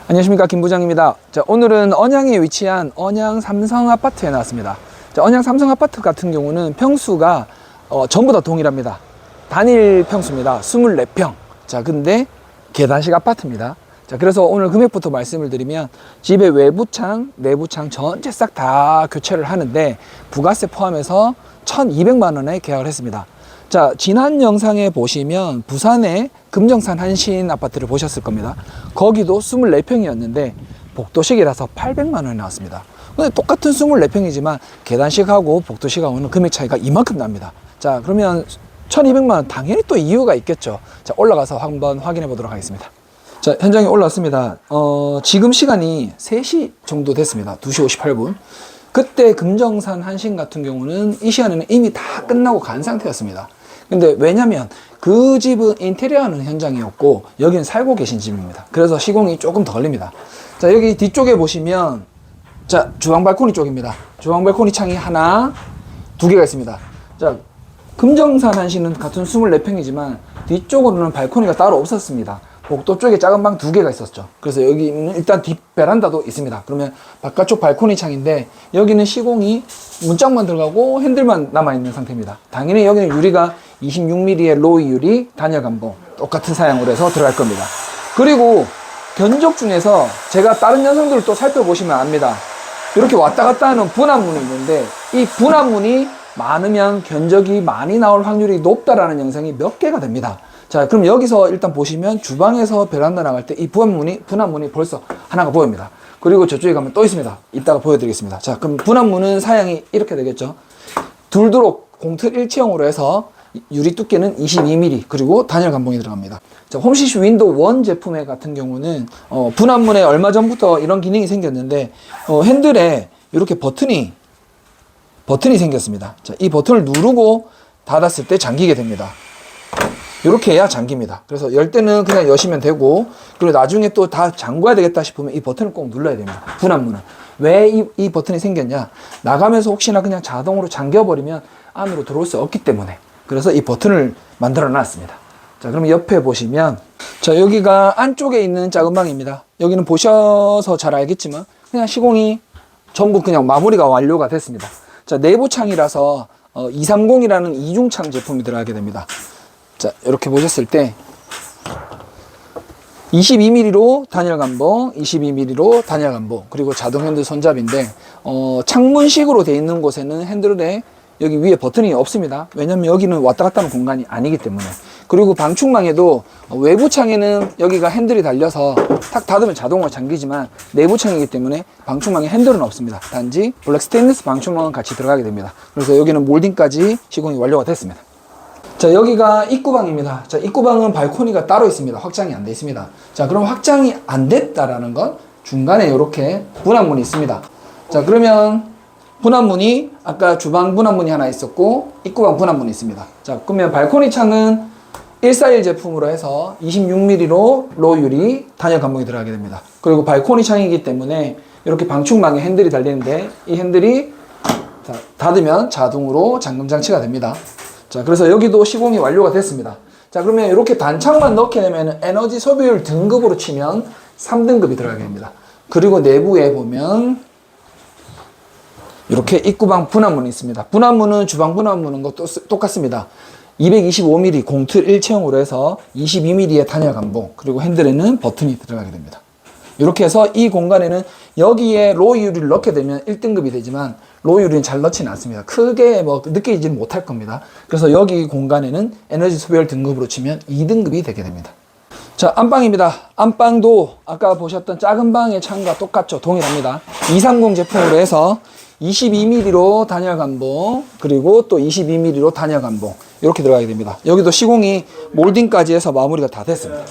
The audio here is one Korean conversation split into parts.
안녕하십니까, 김 부장입니다. 자, 오늘은 언양에 위치한 언양 삼성 아파트에 나왔습니다. 자, 언양 삼성 아파트 같은 경우는 평수가 전부 다 동일합니다. 단일 평수입니다. 24평. 자, 근데 계단식 아파트입니다. 자, 그래서 오늘 금액부터 말씀을 드리면 집의 외부창, 내부창 전체 싹 다 교체를 하는데 부가세 포함해서 1,200만 원에 계약을 했습니다. 자, 지난 영상에 보시면 부산의 금정산 한신 아파트를 보셨을 겁니다. 거기도 24평이었는데 복도식이라서 800만 원이 나왔습니다. 근데 똑같은 24평이지만 계단식하고 복도식하고는 금액 차이가 이만큼 납니다. 자, 그러면 1,200만 원 당연히 또 이유가 있겠죠. 자, 올라가서 한번 확인해 보도록 하겠습니다. 자, 현장에 올라왔습니다. 지금 시간이 3시 정도 됐습니다. 2시 58분. 그때 금정산 한신 같은 경우는 이 시간에는 이미 다 끝나고 간 상태였습니다. 근데 왜냐면 그 집은 인테리어하는 현장이었고 여기는 살고 계신 집입니다. 그래서 시공이 조금 더 걸립니다. 자, 여기 뒤쪽에 보시면 자, 주방 발코니 쪽입니다. 주방 발코니 창이 하나, 두 개가 있습니다. 자, 금정산 한신은 같은 24평이지만 뒤쪽으로는 발코니가 따로 없었습니다. 복도 쪽에 작은 방 2개가 있었죠. 그래서 여기는 일단 뒷 베란다도 있습니다. 그러면 바깥쪽 발코니 창인데 여기는 시공이 문짝만 들어가고 핸들만 남아있는 상태입니다. 당연히 여기는 유리가 26mm의 로이 유리 단열 감봉 똑같은 사양으로 해서 들어갈 겁니다. 그리고 견적 중에서 제가 다른 영상들을 또 살펴보시면 압니다. 이렇게 왔다 갔다 하는 분합문이 있는데 이 분합문이 많으면 견적이 많이 나올 확률이 높다라는 영상이 몇 개가 됩니다. 자, 그럼 여기서 일단 보시면 주방에서 베란다 나갈 때 이 분합문이 벌써 하나가 보입니다. 그리고 저쪽에 가면 또 있습니다. 이따가 보여드리겠습니다. 자, 그럼 분합문은 사양이 이렇게 되겠죠. 둘도록 공틀 일체형으로 해서 유리 두께는 22mm 그리고 단열 감봉이 들어갑니다. 자, 홈시시 윈도우 1 제품의 같은 경우는 분합문에 얼마 전부터 이런 기능이 생겼는데 핸들에 이렇게 버튼이 생겼습니다. 자, 이 버튼을 누르고 닫았을 때 잠기게 됩니다. 이렇게 해야 잠깁니다. 그래서 열 때는 그냥 여시면 되고, 그리고 나중에 또 다 잠궈야 되겠다 싶으면 이 버튼을 꼭 눌러야 됩니다. 분합문은. 왜 이 버튼이 생겼냐? 나가면서 혹시나 그냥 자동으로 잠겨버리면 안으로 들어올 수 없기 때문에. 그래서 이 버튼을 만들어 놨습니다. 자, 그럼 옆에 보시면, 자, 여기가 안쪽에 있는 작은 방입니다. 여기는 보셔서 잘 알겠지만, 그냥 시공이 전부 그냥 마무리가 완료가 됐습니다. 자, 내부 창이라서 230이라는 이중창 제품이 들어가게 됩니다. 자, 이렇게 보셨을 때 22mm로 단열 감봉, 22mm로 단열 감봉, 그리고 자동 핸들 손잡이인데 창문식으로 되어 있는 곳에는 핸들에 여기 위에 버튼이 없습니다. 왜냐면 여기는 왔다 갔다 하는 공간이 아니기 때문에. 그리고 방충망에도 외부 창에는 여기가 핸들이 달려서 탁 닫으면 자동으로 잠기지만 내부 창이기 때문에 방충망에 핸들은 없습니다. 단지 블랙 스테인리스 방충망은 같이 들어가게 됩니다. 그래서 여기는 몰딩까지 시공이 완료가 됐습니다. 자, 여기가 입구방입니다. 자, 입구방은 발코니가 따로 있습니다. 확장이 안 돼 있습니다. 자, 그럼 확장이 안 됐다라는 건 중간에 이렇게 분합문이 있습니다. 자, 그러면 분합문이 아까 주방 분합문이 하나 있었고 입구방 분합문이 있습니다. 자, 그러면 발코니 창은 141 제품으로 해서 26mm로 로우 유리 단열 감봉이 들어가게 됩니다. 그리고 발코니 창이기 때문에 이렇게 방충망에 핸들이 달리는데 이 핸들이 닫으면 자동으로 잠금 장치가 됩니다. 자, 그래서 여기도 시공이 완료가 됐습니다. 자, 그러면 이렇게 단창만 넣게 되면 에너지 소비율 등급으로 치면 3등급이 들어가게 됩니다. 그리고 내부에 보면 이렇게 입구방 분합문이 있습니다. 분합문은 주방 분합문은 것도 똑같습니다. 225mm 공틀 일체형으로 해서 22mm의 단열 감봉, 그리고 핸들에는 버튼이 들어가게 됩니다. 이렇게 해서 이 공간에는 여기에 로우 유리를 넣게 되면 1등급이 되지만 로우 유리는 잘 넣지는 않습니다. 크게 뭐 느끼지는 못할 겁니다. 그래서 여기 공간에는 에너지 소비율 등급으로 치면 2등급이 되게 됩니다. 자, 안방입니다. 안방도 아까 보셨던 작은 방의 창과 똑같죠. 동일합니다. 230 제품으로 해서 22mm로 단열 감봉, 그리고 또 22mm로 단열 감봉 이렇게 들어가게 됩니다. 여기도 시공이 몰딩까지 해서 마무리가 다 됐습니다.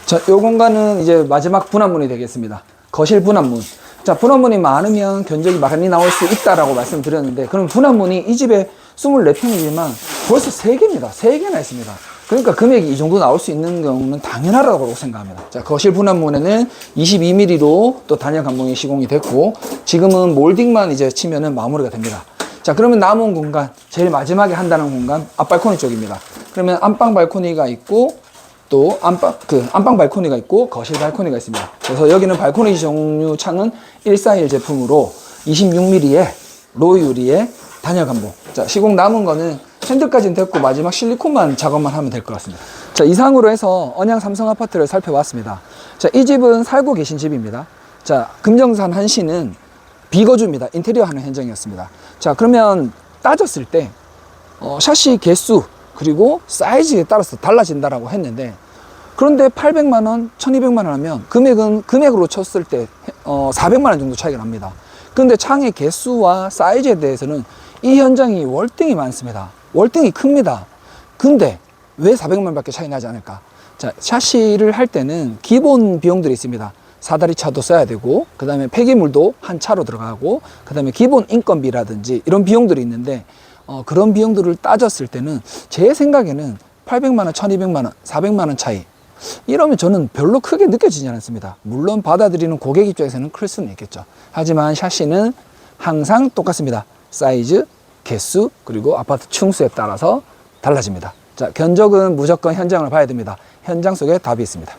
자, 이 공간은 이제 마지막 분합문이 되겠습니다. 거실 분합문. 자, 분합문이 많으면 견적이 많이 나올 수 있다라고 말씀드렸는데, 그럼 분합문이 이 집에 24평이지만 벌써 3개입니다. 3개나 있습니다. 그러니까 금액이 이 정도 나올 수 있는 경우는 당연하다고 생각합니다. 자, 거실 분합문에는 22mm로 또 단열 감봉이 시공이 됐고, 지금은 몰딩만 이제 치면은 마무리가 됩니다. 자, 그러면 남은 공간, 제일 마지막에 한다는 공간, 앞발코니 쪽입니다. 그러면 안방 발코니가 있고, 또 안방 발코니가 있고 거실 발코니가 있습니다. 그래서 여기는 발코니 종류 창은 141 제품으로 26mm의 로 유리의 단열 감봉. 자, 시공 남은 거는 핸들까지는 됐고 마지막 실리콘만 작업만 하면 될 것 같습니다. 자, 이상으로 해서 언양 삼성 아파트를 살펴봤습니다. 자, 이 집은 살고 계신 집입니다. 자, 금정산 한시는 비거주입니다. 인테리어 하는 현장이었습니다. 자, 그러면 따졌을 때 샤시 개수 그리고 사이즈에 따라서 달라진다라고 했는데, 그런데 800만 원, 1200만 원 하면 금액으로 쳤을 때 400만 원 정도 차이가 납니다. 그런데 창의 개수와 사이즈에 대해서는 이 현장이 월등히 많습니다. 월등히 큽니다. 근데 왜 400만 원 밖에 차이 나지 않을까? 자, 샤시를 할 때는 기본 비용들이 있습니다. 사다리 차도 써야 되고, 그 다음에 폐기물도 한 차로 들어가고, 그 다음에 기본 인건비라든지 이런 비용들이 있는데, 그런 비용들을 따졌을 때는 제 생각에는 800만 원, 1200만 원, 400만 원 차이, 이러면 저는 별로 크게 느껴지지 않습니다. 물론 받아들이는 고객 입장에서는 클 수는 있겠죠. 하지만 샤시는 항상 똑같습니다. 사이즈, 개수, 그리고 아파트 층수에 따라서 달라집니다. 자, 견적은 무조건 현장을 봐야 됩니다. 현장 속에 답이 있습니다.